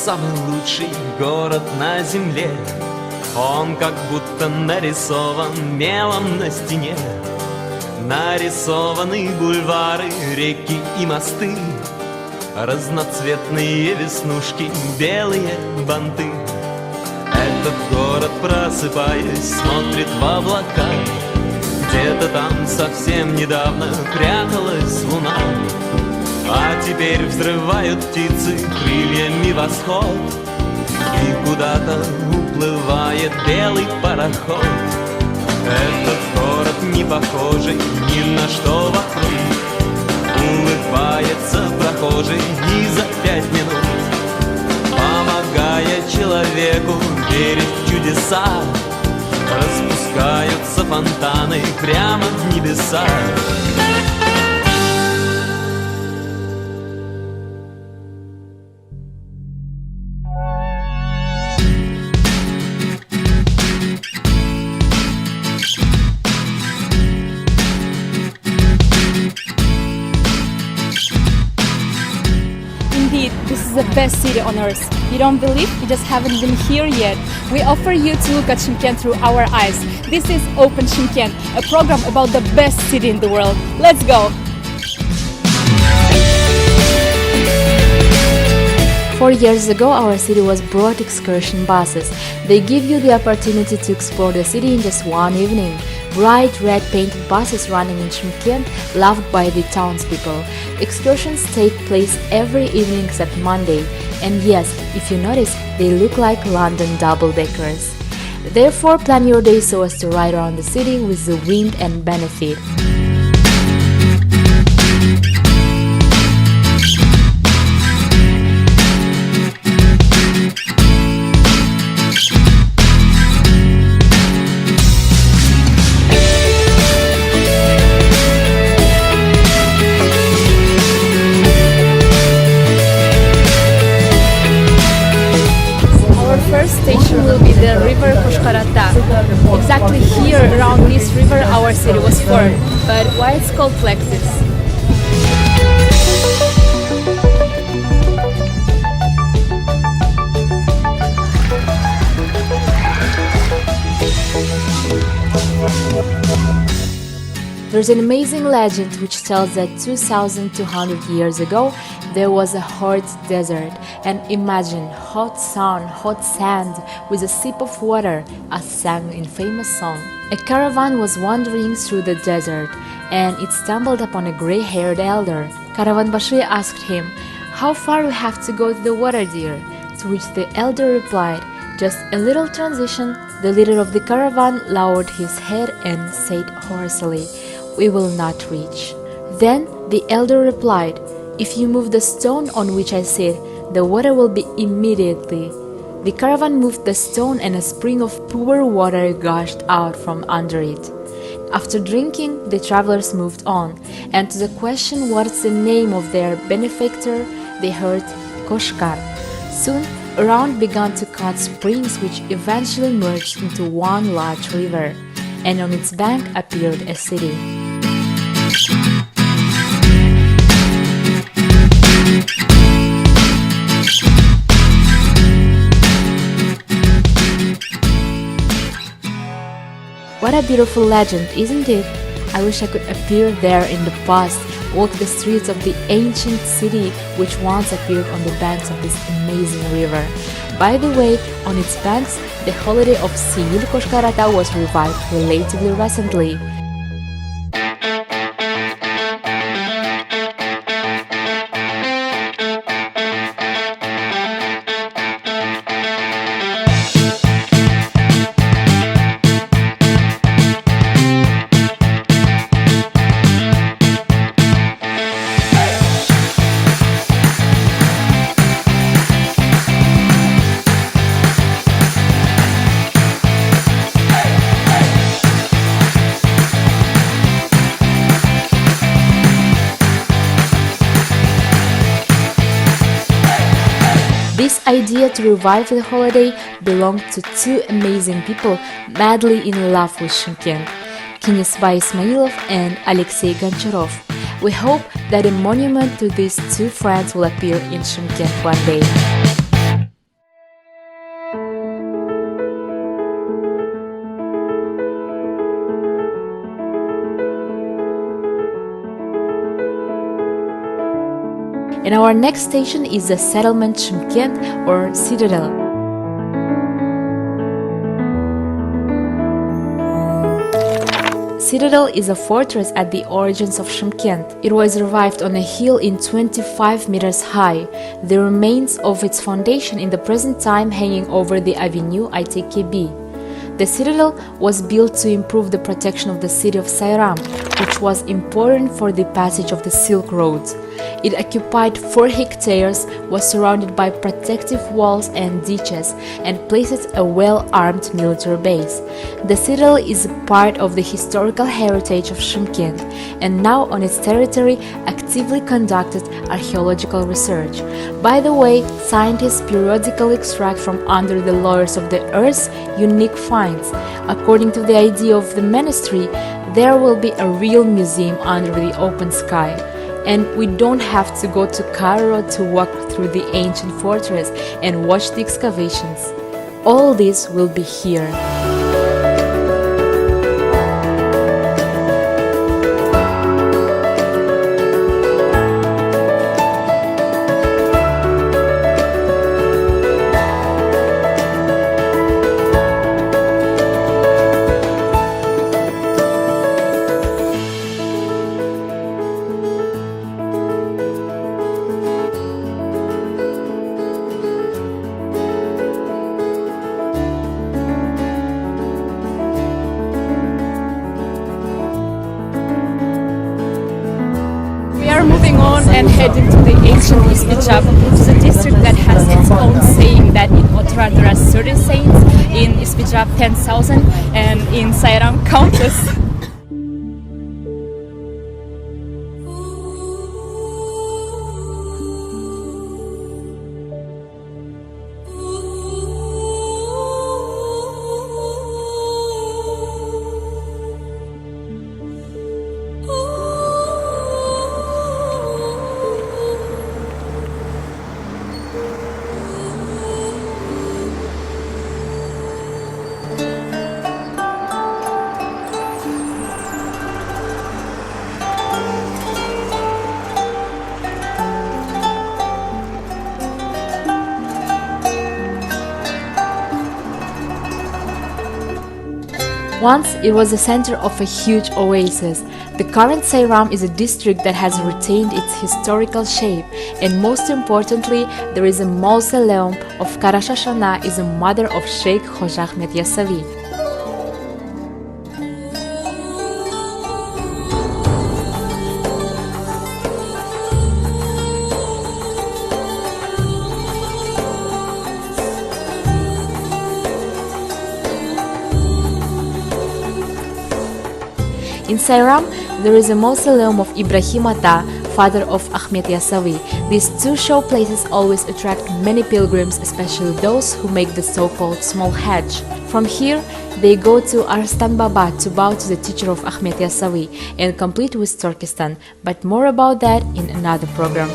самый лучший город на земле. Он как будто нарисован мелом на стене. Нарисованы бульвары, реки и мосты, разноцветные веснушки, белые банты. Этот город, просыпаясь, смотрит в облака. Где-то там совсем недавно пряталась луна, а теперь взрывают птицы крыльями восход, и куда-то уплывает белый пароход. Этот город не похожий ни на что вокруг, улыбается прохожий и за 5 минут, помогая человеку верить в чудеса, распускаются фонтаны прямо в небеса. Indeed, this is the best city on earth. You don't believe? You just haven't been here yet. We offer you to look at Shymkent through our eyes. This is Open Shymkent, a program about the best city in the world. Let's go! 4 years ago, our city was brought excursion buses. They give you the opportunity to explore the city in just one evening. Bright red painted buses running in Shymkent, loved by the townspeople. Excursions take place every evening except Monday. And yes, if you notice, they look like London double-deckers. Therefore, plan your day so as to ride around the city with the wind and benefit. First station will be the river Koshkarata. Exactly here around this river our city was formed. But why it's called like this? There's an amazing legend which tells that 2,200 years ago there was a hot desert, and imagine hot sun, hot sand with a sip of water, as sang in famous song. A caravan was wandering through the desert, and it stumbled upon a grey-haired elder. Caravanbashi asked him, "How far we have to go to the water, dear?" To which the elder replied, "Just a little transition." The leader of the caravan lowered his head and said hoarsely, "We will not reach." Then the elder replied, "If you move the stone on which I sit, the water will be immediately." The caravan moved the stone and a spring of pure water gushed out from under it. After drinking, the travelers moved on, and to the question what's the name of their benefactor, they heard Koshkar. Soon, around began to cut springs which eventually merged into one large river, and on its bank appeared a city. What a beautiful legend, isn't it? I wish I could appear there in the past, walk the streets of the ancient city which once appeared on the banks of this amazing river. By the way, on its banks, the holiday of Siyul Koshkarata was revived relatively recently. This idea to revive the holiday belonged to two amazing people madly in love with Shymkent, Kinesbai Ismailov and Alexei Goncharov. We hope that a monument to these two friends will appear in Shymkent one day. And our next station is the settlement Shymkent or Citadel. Citadel is a fortress at the origins of Shymkent. It was revived on a hill in 25 meters high. The remains of its foundation in the present time hanging over the avenue ITKB. The citadel was built to improve the protection of the city of Sayram, which was important for the passage of the Silk Road. It occupied 4 hectares, was surrounded by protective walls and ditches, and placed a well-armed military base. The citadel is a part of the historical heritage of Shymkent, and now on its territory actively conducted archaeological research. By the way, scientists periodically extract from under the layers of the earth unique finds. According to the idea of the ministry, there will be a real museum under the open sky. And we don't have to go to Cairo to walk through the ancient fortress and watch the excavations. All this will be here. Moving on and heading to the ancient Isbijab, which is a district that has its own saying that in Otyrar there are 30 saints, in Isbijab 10,000, and in Sayram countless. Once it was the center of a huge oasis. The current Sayram is a district that has retained its historical shape, and most importantly, there is a mausoleum of Karashashana, is a mother of Sheikh Hoja Ahmed Yasavi. In Sayram, there is a mausoleum of Ibrahim Atta, father of Ahmed Yasavi. These two show places always attract many pilgrims, especially those who make the so-called small hajj. From here, they go to Arslan Baba to bow to the teacher of Ahmed Yasavi and complete with Turkestan, but more about that in another program.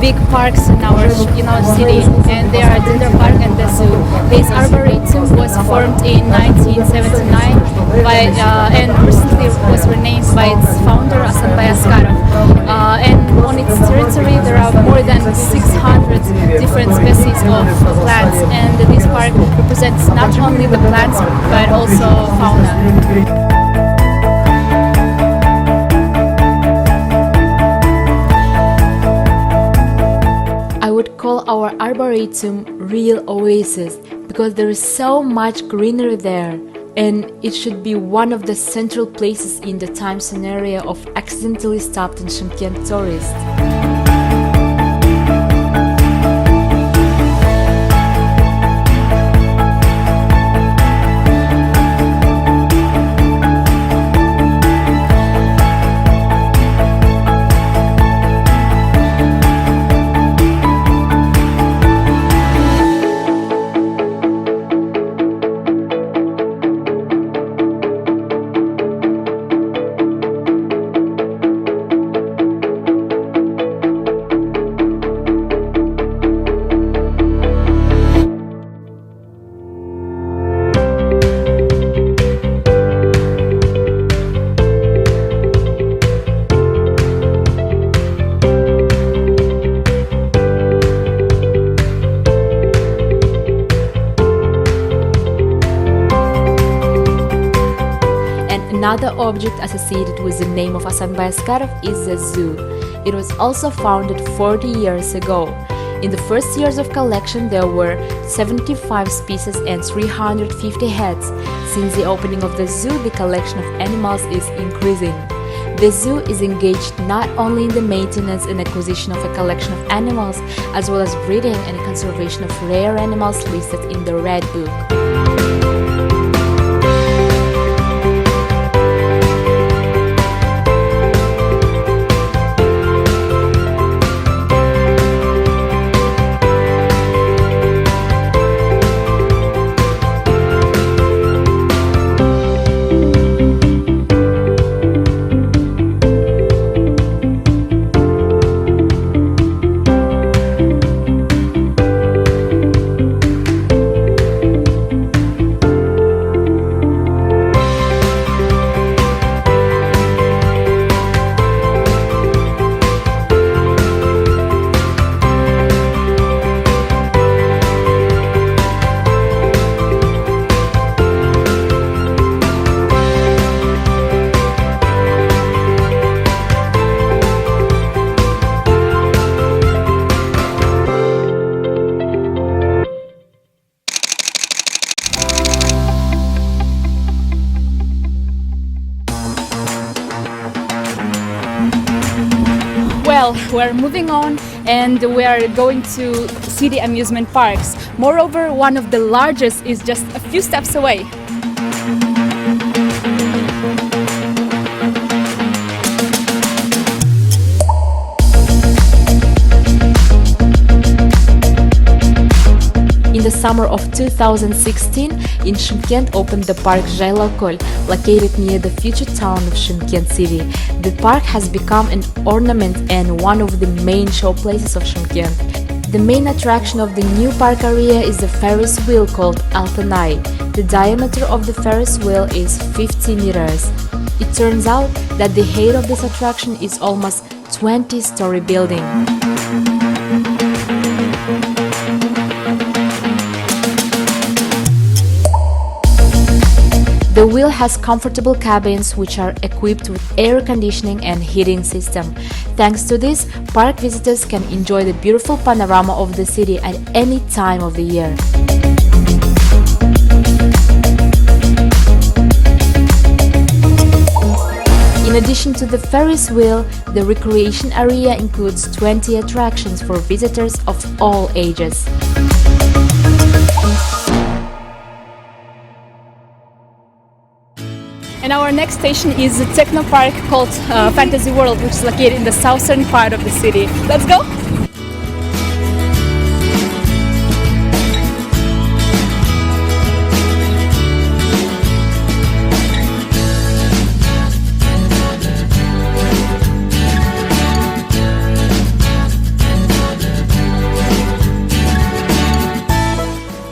Big parks in our city, and they are Dinder Park and the zoo. This Arboretum was formed in 1979 and recently was renamed by its founder Asanbay Askarov. And on its territory there are more than 600 different species of plants, and this park represents not only the plants but also fauna. Call our Arboretum real oasis because there is so much greenery there, and it should be one of the central places in the time scenario of accidentally stopped in Shymkent tourists. Another object associated with the name of Hasanbay Askarov is the zoo. It was also founded 40 years ago. In the first years of collection, there were 75 species and 350 heads. Since the opening of the zoo, the collection of animals is increasing. The zoo is engaged not only in the maintenance and acquisition of a collection of animals, as well as breeding and conservation of rare animals listed in the Red Book. Well, we're moving on and we are going to city amusement parks. Moreover, one of the largest is just a few steps away. In the summer of 2016, in Shymkent opened the park Jailokol, located near the future town of Shymkent city. The park has become an ornament and one of the main showplaces of Shymkent. The main attraction of the new park area is the Ferris wheel called Altanai. The diameter of the Ferris wheel is 50 meters. It turns out that the height of this attraction is almost 20-story building. The wheel has comfortable cabins which are equipped with air conditioning and heating system. Thanks to this, park visitors can enjoy the beautiful panorama of the city at any time of the year. In addition to the Ferris wheel, the recreation area includes 20 attractions for visitors of all ages. And our next station is a techno park called Fantasy World, which is located in the southern part of the city. Let's go!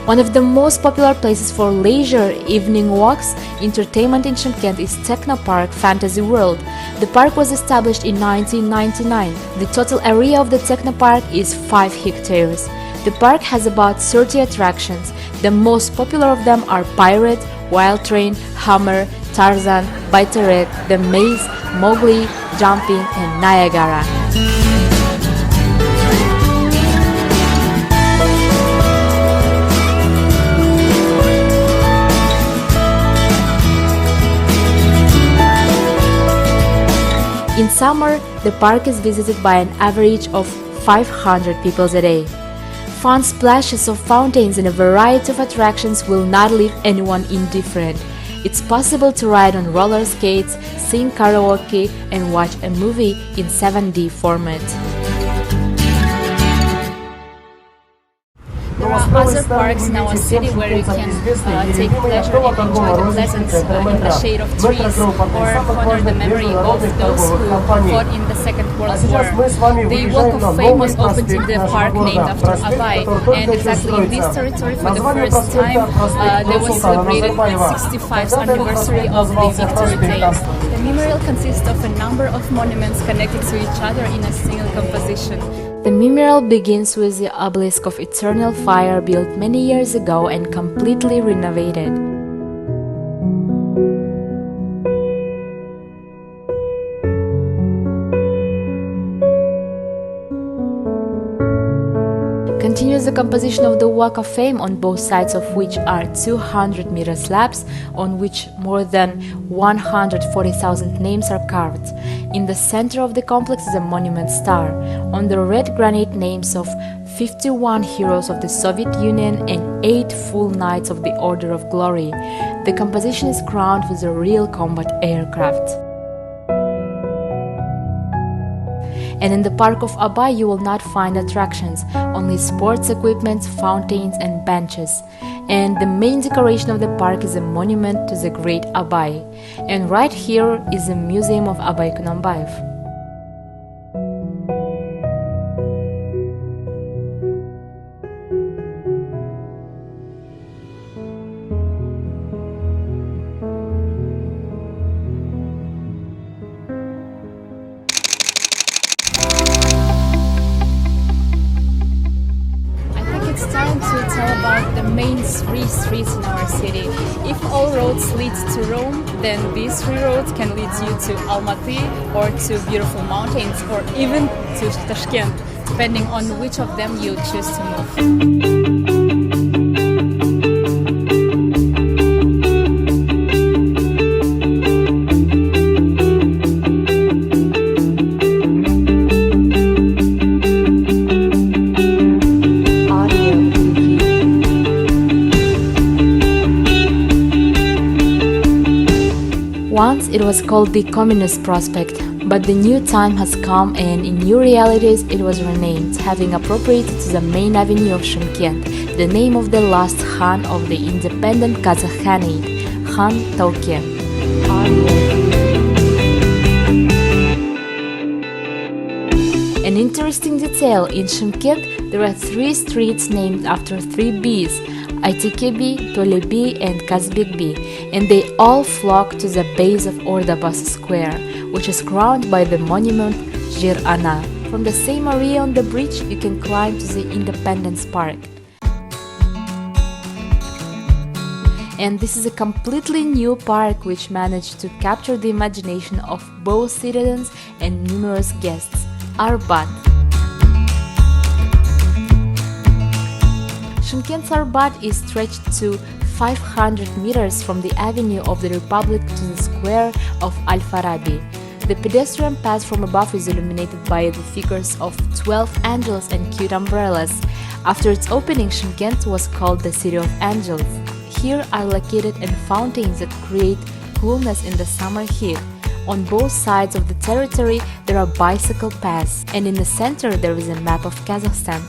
One of the most popular places for leisure, evening walks, entertainment in Shymkent is Techno Park Fantasy World. The park was established in 1999. The total area of the Techno Park is 5 hectares. The park has about 30 attractions. The most popular of them are Pirate, Wild Train, Hammer, Tarzan, Biterek, The Maze, Mowgli, Jumping and Niagara. In summer, the park is visited by an average of 500 people a day. Fun splashes of fountains and a variety of attractions will not leave anyone indifferent. It's possible to ride on roller skates, sing karaoke, and watch a movie in 7D format. There are other parks in our city where you can take pleasure and enjoy the pleasance in the shade of trees or honor the memory of those who fought in the Second World War. The Walk of Fame was opened in the park named after Abay, and exactly in this territory for the first time they was celebrated the 65th anniversary of the Victory Day. The memorial consists of a number of monuments connected to each other in a single composition. The memorial begins with the obelisk of eternal fire built many years ago and completely renovated. a composition of the Walk of Fame, on both sides of which are 200-meter slabs on which more than 140,000 names are carved. In the center of the complex is a monument star. On the red granite, names of 51 heroes of the Soviet Union and 8 full knights of the Order of Glory. The composition is crowned with a real combat aircraft. And in the park of Abay you will not find attractions, only sports equipment, fountains and benches. And the main decoration of the park is a monument to the great Abay. And right here is the museum of Abay Kunambayev. It's time to tell about the main 3 streets in our city. If all roads lead to Rome, then these 3 roads can lead you to Almaty or to beautiful mountains or even to Tashkent, depending on which of them you choose to move. Once it was called the Communist Prospect, but the new time has come and in new realities it was renamed, having appropriated to the main avenue of Shymkent, the name of the last Khan of the independent Kazakh Khanate, Khan Tauke. An interesting detail, in Shymkent there are 3 streets named after 3 bees, Aytekebi, Tolebi and Kazbekbi, and they all flock to the base of Ordabası Square, which is crowned by the monument Jir Ana. From the same area on the bridge you can climb to the Independence Park. And this is a completely new park which managed to capture the imagination of both citizens and numerous guests. Arbat. Shymkent's Arbat is stretched to 500 meters from the Avenue of the Republic to the square of Al-Farabi. The pedestrian path from above is illuminated by the figures of 12 angels and cute umbrellas. After its opening, Shymkent was called the City of Angels. Here are located fountains that create coolness in the summer heat. On both sides of the territory there are bicycle paths, and in the center there is a map of Kazakhstan.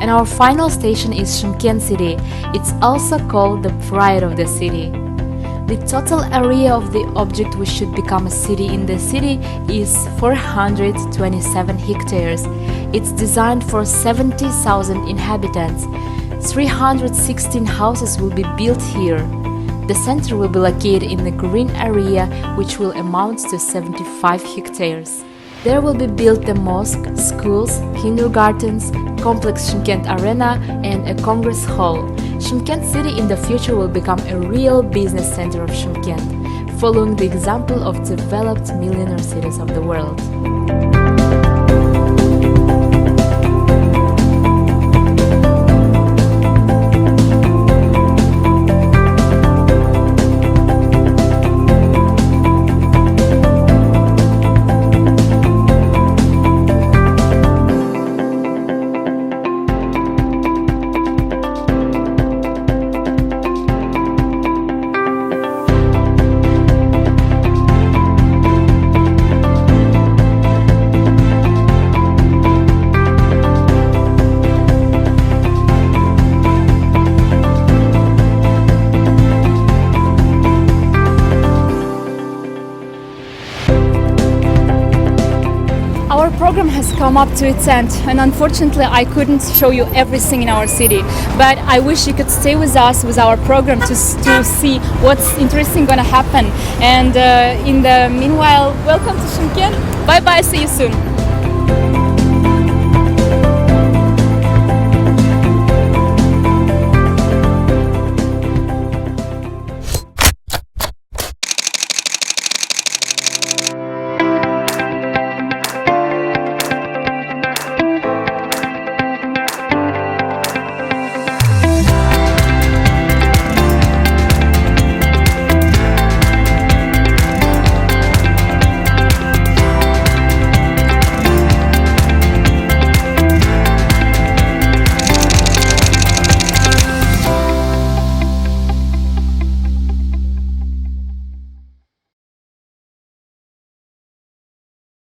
And our final station is Shymkent city. It's also called the pride of the city. The total area of the object which should become a city in the city is 427 hectares. It's designed for 70,000 inhabitants. 316 houses will be built here. The center will be located in the green area, which will amount to 75 hectares. There will be built the mosque, schools, kindergartens, complex Shymkent Arena and a congress hall. Shymkent city in the future will become a real business center of Shymkent, following the example of developed millionaire cities of the world. Our program has come up to its end, and unfortunately I couldn't show you everything in our city, but I wish you could stay with us with our program to see what's interesting gonna happen. And in the meanwhile, welcome to Shymkent. Bye bye, see you soon. you.